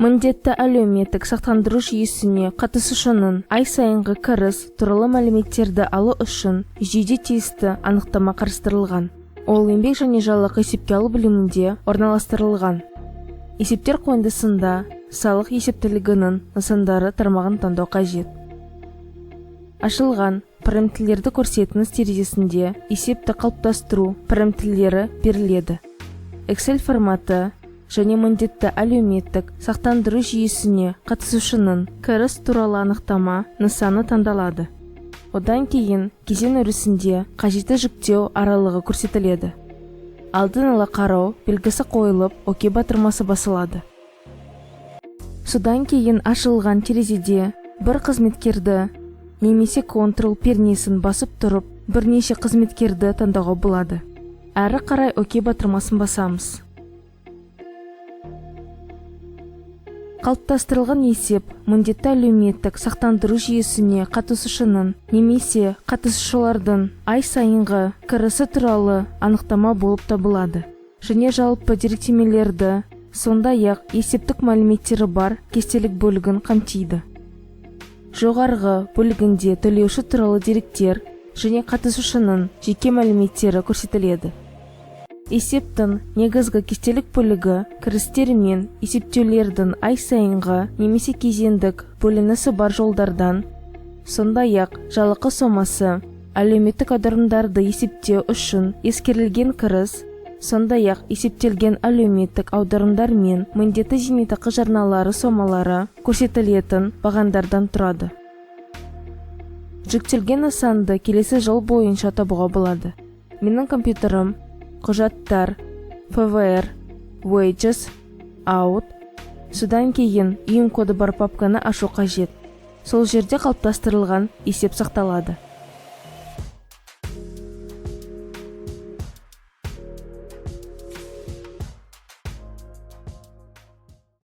Міндетті әлеуметтік сақтандыру жүйесіне қатысушының ай сайынғы кіріс туралы мәліметтерді алу үшін жүйеде тиісті анықтама қарастырылған. Ол еңбек және жалақы есепке алу бөлімінде орналастырылған. Есептер қойындысында салық есептілігінің нысандары тармағын таңдау қажет. Ашылған параметрлерді көрсетіңіз терезесінде есепті қалыптастыру параметрлері беріледі. Excel форматы және міндетті әлеуметтік сақтандыру жүйесіне қатысушының кіріс туралы анықтама нысаны таңдалады. Одан кейін кезең өрісінде қажетті жүктеу аралығы көрсетіледі. Алдын ала қарау белгісі қойылып, ОК батырмасы басылады. Содан кейін ашылған терезеде бір қызметкерді немесе контрол пернесін басып тұрып, бірнеше қызметкерді таңдауға болады. Әрі қарай ОК батырмасын басамыз. Қалыптастырылған есеп міндетті әлеуметтік сақтандыру жүйесіне қатысушының немесе қатысушылардың ай сайынғы кірісі туралы анықтама болып табылады. Және жалпы деректемелерді, сондай-ақ есептік мәліметтері бар кестелік бөлігін қамтиды. Жоғарғы бөлігінде төлеуші туралы деректер және қатысушының жеке мәліметтері көрсетіледі. Есептің негізгі кестелік бөлігі кірістер мен есептеулердің ай сайынғы немесе кезеңдік бөлінісі бар жолдардан, сондай-ақ жалақы сомасы, әлеуметтік аударымдарды есептеу үшін ескерілген кіріс, сондай-ақ есептелген әлеуметтік аударымдар мен міндетті зейнетақы жарналары сомалары көрсетілетін бағандардан тұрады. Жүктелген нысанды келесі жол бойынша табуға болады. Менің компьютерім, құжаттар, ФВР, Wages, Out. Содан кейін ұйым коды бар папканы ашу қажет. Сол жерде қалыптастырылған есеп сақталады.